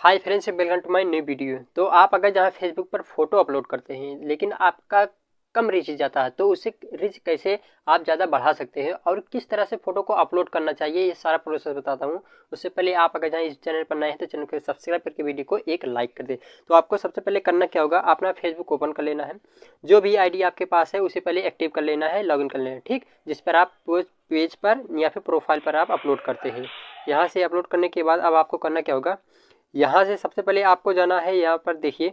Hi friends, welcome to my new video. तो आप अगर जहाँ फेसबुक पर फोटो अपलोड करते हैं लेकिन आपका कम रीच जाता है तो उसे रीच कैसे आप ज़्यादा बढ़ा सकते हैं और किस तरह से फोटो को अपलोड करना चाहिए, ये सारा प्रोसेस बताता हूँ। उससे पहले आप अगर जहाँ इस चैनल पर नए हैं तो चैनल को सब्सक्राइब करके वीडियो को एक लाइक कर दे। तो आपको सबसे पहले करना क्या होगा, अपना फेसबुक ओपन कर लेना है। जो भी ID आपके पास है उसे पहले एक्टिव कर लेना है, लॉगिन कर लेना है, ठीक, जिस पर आप पेज पर या फिर प्रोफाइल पर आप अपलोड करते हैं। यहाँ से अपलोड करने के बाद अब आपको करना क्या होगा, यहाँ से सबसे पहले आपको जाना है, यहाँ पर देखिए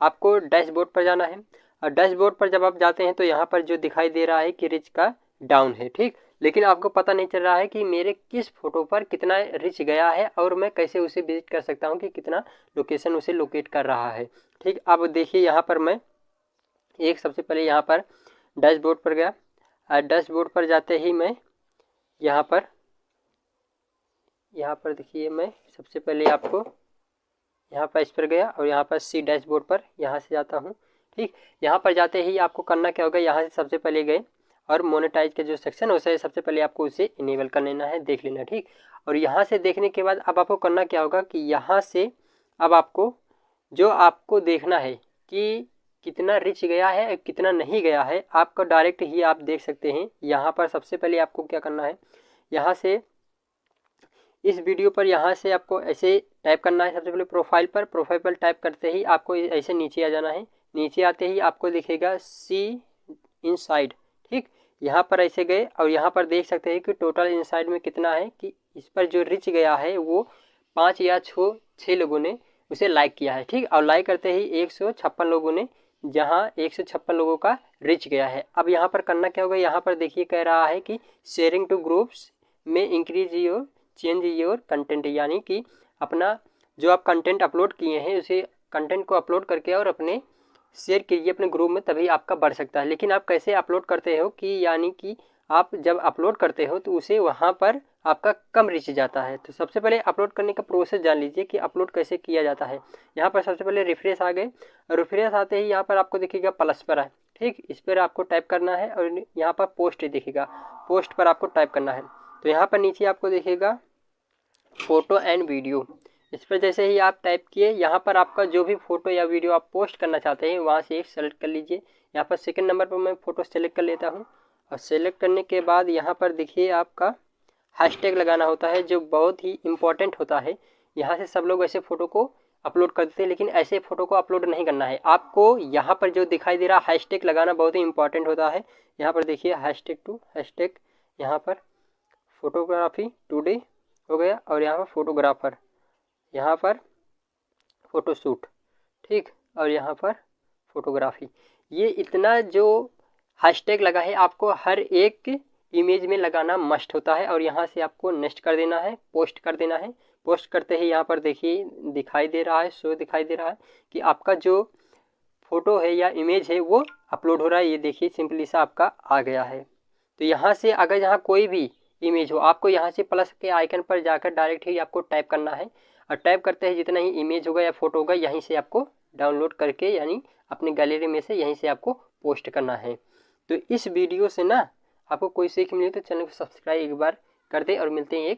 आपको डैशबोर्ड पर जाना है। और डैशबोर्ड पर जब आप जाते हैं तो यहाँ पर जो दिखाई दे रहा है कि रिच का डाउन है, ठीक, लेकिन आपको पता नहीं चल रहा है कि मेरे किस फोटो पर कितना रिच गया है और मैं कैसे उसे विजिट कर सकता हूँ कि कितना लोकेशन उसे लोकेट कर रहा है। ठीक, अब देखिए यहाँ पर मैं सबसे पहले यहाँ पर डैशबोर्ड पर गया और डैशबोर्ड पर जाते ही मैं यहाँ पर देखिए मैं सबसे पहले आपको यहाँ पर इस पर गया और यहाँ पर सी डैशबोर्ड पर यहाँ से जाता हूँ। ठीक, यहाँ पर जाते ही आपको करना क्या होगा, यहाँ से सबसे पहले गए और मोनेटाइज का जो सेक्शन है उसे सबसे पहले आपको उसे इनेबल कर लेना है, देख लेना, ठीक। और यहाँ से देखने के बाद अब आपको करना क्या होगा कि यहाँ से अब आपको जो आपको देखना है कि कितना रिच गया है कितना नहीं गया है, आपका डायरेक्ट ही आप देख सकते हैं। यहाँ पर सबसे पहले आपको क्या करना है, यहाँ से इस वीडियो पर यहाँ से आपको ऐसे टाइप करना है। सबसे पहले प्रोफाइल पर टाइप करते ही आपको ऐसे नीचे आ जाना है। नीचे आते ही आपको दिखेगा सी इनसाइड, ठीक, यहाँ पर ऐसे गए और यहाँ पर देख सकते हैं कि टोटल इनसाइड में कितना है कि इस पर जो रिच गया है वो 5 या 6 लोगों ने उसे लाइक किया है, ठीक। और लाइक करते ही 156 लोगों ने, जहाँ 156 लोगों का रिच गया है। अब यहाँ पर करना क्या होगा, यहाँ पर देखिए कह रहा है कि शेयरिंग टू ग्रुप्स में increase your change your content, यानी कि अपना जो आप कंटेंट अपलोड किए हैं उसे कंटेंट को अपलोड करके और अपने शेयर कीजिए अपने ग्रुप में, तभी आपका बढ़ सकता है। लेकिन आप कैसे अपलोड करते हो कि यानी कि आप जब अपलोड करते हो तो उसे वहाँ पर आपका कम रीच जाता है। तो सबसे पहले अपलोड करने का प्रोसेस जान लीजिए कि अपलोड कैसे किया जाता है। यहाँ पर सबसे पहले रिफ्रेश आ गए, रिफ्रेश आते ही यहाँ पर आपको दिखेगा प्लस पर है, ठीक, इस पर आपको टाइप करना है और यहाँ पर पोस्ट दिखेगा, पोस्ट पर आपको टाइप करना है। तो यहाँ पर नीचे आपको दिखेगा फोटो एंड वीडियो, इस पर जैसे ही आप टाइप किए यहाँ पर आपका जो भी फोटो या वीडियो आप पोस्ट करना चाहते हैं वहाँ से एक सेलेक्ट कर लीजिए। यहाँ पर सेकंड नंबर पर मैं फ़ोटो सेलेक्ट कर लेता हूँ और सेलेक्ट करने के बाद यहाँ पर देखिए आपका हैशटैग लगाना होता है जो बहुत ही इम्पोर्टेंट होता है। यहाँ से सब लोग ऐसे फ़ोटो को अपलोड करते हैं लेकिन ऐसे फ़ोटो को अपलोड नहीं करना है आपको। यहाँ पर जो दिखाई दे रहा हैशटैग लगाना बहुत ही इंपॉर्टेंट होता है। यहाँ पर देखिए हैशटैग यहाँ पर फोटोग्राफी टुडे हो गया और यहाँ पर फोटोग्राफर, यहाँ पर फोटोशूट, ठीक, और यहाँ पर फोटोग्राफी। ये इतना जो हैशटैग लगा है आपको हर एक इमेज में लगाना मस्ट होता है। और यहाँ से आपको नेक्स्ट कर देना है, पोस्ट कर देना है। पोस्ट करते ही यहाँ पर देखिए दिखाई दे रहा है, शो दिखाई दे रहा है कि आपका जो फोटो है या इमेज है वो अपलोड हो रहा है। ये देखिए सिंपली सा आपका आ गया है। तो यहाँ से अगर यहाँ कोई भी इमेज हो आपको यहाँ से प्लस के आइकन पर जाकर डायरेक्ट ही आपको टाइप करना है और टाइप करते ही जितना ही इमेज होगा या फोटो होगा यहीं से आपको डाउनलोड करके यानी अपनी गैलरी में से यहीं से आपको पोस्ट करना है। तो इस वीडियो से ना आपको कोई सीख मिली तो चैनल को सब्सक्राइब एक बार कर दे और मिलते हैं एक